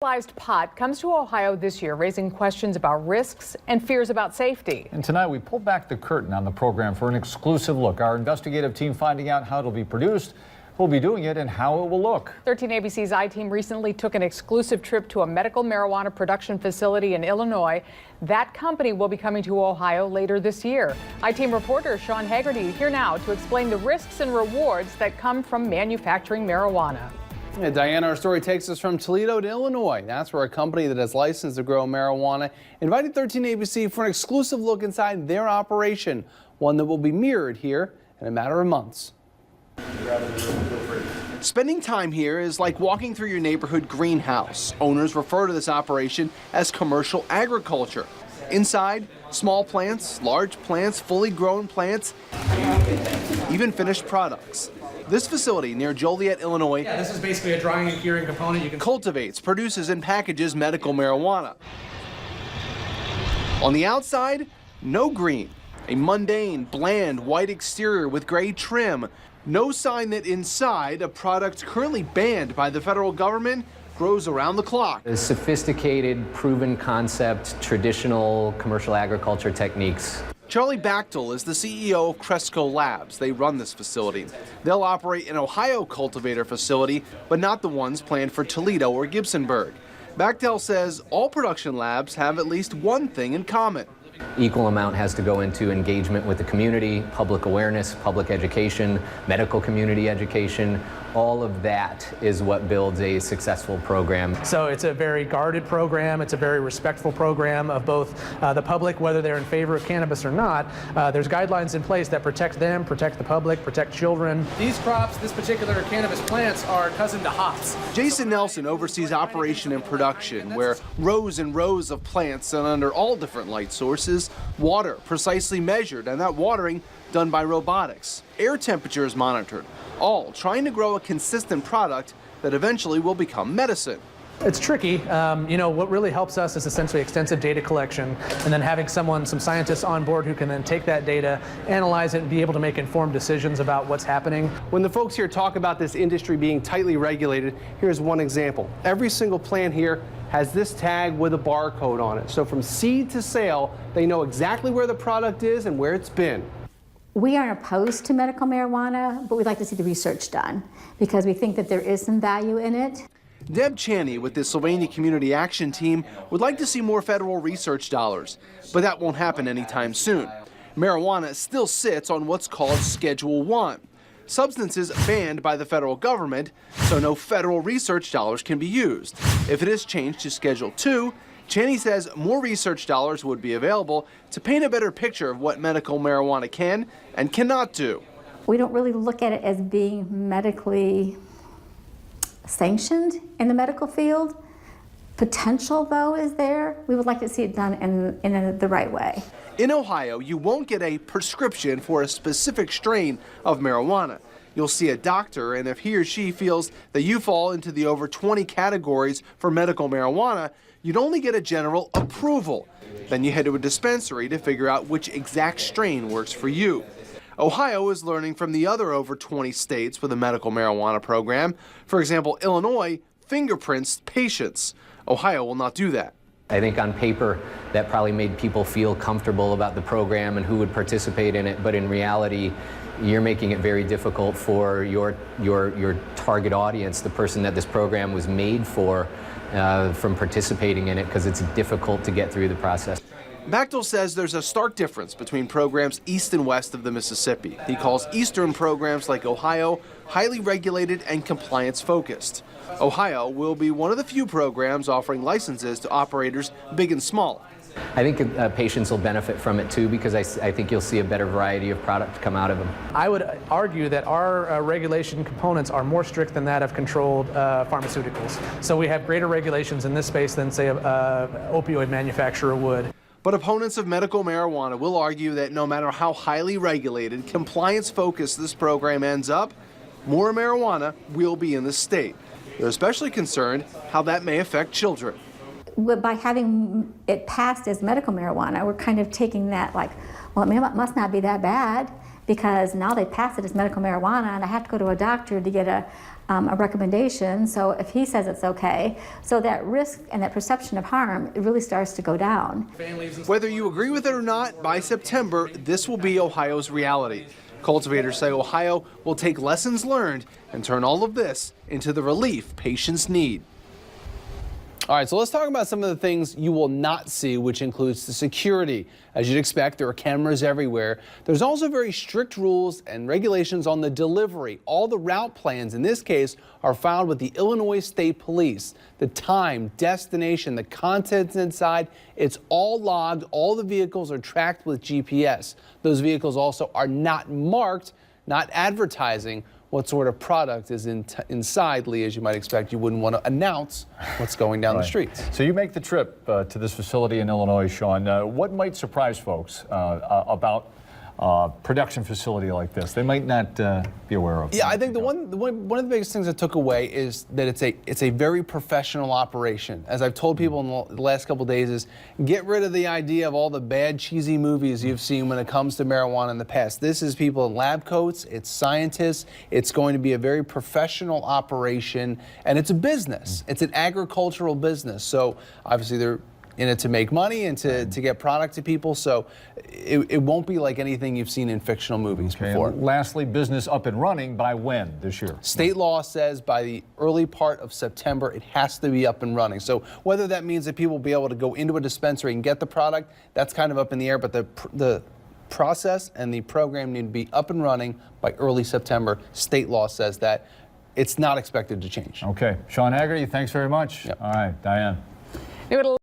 Legalized pot comes to Ohio this year, raising questions about risks and fears about safety. And tonight we pull back the curtain on the program for an exclusive look. Our investigative team finding out how it'll be produced, who'll be doing it, and how it will look. 13 ABC's I-Team recently took an exclusive trip to a medical marijuana production facility in Illinois. That company will be coming to Ohio later this year. I-Team reporter Sean Haggerty here now to explain the risks and rewards that come from manufacturing marijuana. Yeah, Diana, our story takes us from Toledo to Illinois. That's where a company that has license to grow marijuana invited 13 ABC for an exclusive look inside their operation, one that will be mirrored here in a matter of months. Spending time here is like walking through your neighborhood greenhouse. Owners refer to this operation as commercial agriculture. Inside, small plants, large plants, fully grown plants, even finished products. This facility near Joliet, Illinois, this is basically a drying and curing component. You can cultivates, produces, and packages medical marijuana. On the outside, no green. A mundane, bland, white exterior with gray trim. No sign that inside, a product currently banned by the federal government grows around the clock. A sophisticated, proven concept, traditional commercial agriculture techniques. Charlie Bachtel is the CEO of Cresco Labs. They run this facility. They'll operate an Ohio cultivator facility, but not the ones planned for Toledo or Gibsonburg. Bachtel says all production labs have at least one thing in common. Equal amount has to go into engagement with the community, public awareness, public education, medical community education. All of that is what builds a successful program. So it's a very guarded program. It's a very respectful program of both the public, whether they're in favor of cannabis or not. There's guidelines in place that protect them, protect the public, protect children. These crops, this particular cannabis plants, are cousin to hops. Jason Nelson oversees operation and production, where rows and rows of plants and under all different light sources, water precisely measured, and that watering done by robotics. Air temperature is monitored, all trying to grow a consistent product that eventually will become medicine. It's tricky. What really helps us is essentially extensive data collection and then having some scientists on board who can then take that data, analyze it, and be able to make informed decisions about what's happening. When the folks here talk about this industry being tightly regulated, here's one example. Every single plant here has this tag with a barcode on it. So from seed to sale, they know exactly where the product is and where it's been. We aren't opposed to medical marijuana, but we'd like to see the research done because we think that there is some value in it. Deb Chaney with the Sylvania Community Action Team would like to see more federal research dollars, but that won't happen anytime soon. Marijuana still sits on what's called Schedule 1, substances banned by the federal government, so no federal research dollars can be used. If it is changed to Schedule 2, Chaney says more research dollars would be available to paint a better picture of what medical marijuana can and cannot do. We don't really look at it as being medically sanctioned in the medical field. Potential, though, is there. We would like to see it done in the right way. In Ohio, you won't get a prescription for a specific strain of marijuana. You'll see a doctor, and if he or she feels that you fall into the over 20 categories for medical marijuana, you'd only get a general approval. Then you head to a dispensary to figure out which exact strain works for you. Ohio is learning from the other over 20 states with a medical marijuana program. For example, Illinois fingerprints patients. Ohio will not do that. I think on paper that probably made people feel comfortable about the program and who would participate in it, but in reality, you're making it very difficult for your target audience, the person that this program was made for, from participating in it because it's difficult to get through the process. Bachtel says there's a stark difference between programs east and west of the Mississippi. He calls eastern programs like Ohio highly regulated and compliance focused. Ohio will be one of the few programs offering licenses to operators big and small. I think patients will benefit from it too because I think you'll see a better variety of product come out of them. I would argue that our regulation components are more strict than that of controlled pharmaceuticals. So we have greater regulations in this space than, say, an opioid manufacturer would. But opponents of medical marijuana will argue that no matter how highly regulated, compliance-focused this program ends up, more marijuana will be in the state. They're especially concerned how that may affect children. By having it passed as medical marijuana, we're kind of taking that like, well, it must not be that bad. because now they pass it as medical marijuana, and I have to go to a doctor to get a recommendation. So if he says it's okay, so that risk and that perception of harm, it really starts to go down. Whether you agree with it or not, by September, this will be Ohio's reality. Cultivators say Ohio will take lessons learned and turn all of this into the relief patients need. All right, so let's talk about some of the things you will not see, which includes the security. As you'd expect, there are cameras everywhere. There's also very strict rules and regulations on the delivery. All the route plans, in this case, are filed with the Illinois State Police. The time, destination, the contents inside, it's all logged. All the vehicles are tracked with GPS. Those vehicles also are not marked, not advertising what sort of product is inside. Lee, as you might expect, you wouldn't want to announce what's going down the streets. So you make the trip to this facility in Illinois, Sean. What might surprise folks about a production facility like this? They might not be aware of. Yeah, I think one of the biggest things I took away is that it's a very professional operation. As I've told people in the last couple of days, is get rid of the idea of all the bad, cheesy movies you've seen when it comes to marijuana in the past. This is people in lab coats, it's scientists, it's going to be a very professional operation, and it's a business. It's an agricultural business. So obviously they're in it to make money and to get product to people, so it won't be like anything you've seen in fictional movies before. And lastly, business up and running by when this year? State law says by the early part of September it has to be up and running. So whether that means that people will be able to go into a dispensary and get the product, that's kind of up in the air, but the process and the program need to be up and running by early September. State law says that. It's not expected to change. Okay. Sean Haggerty, thanks very much. Yep. All right, Diane. New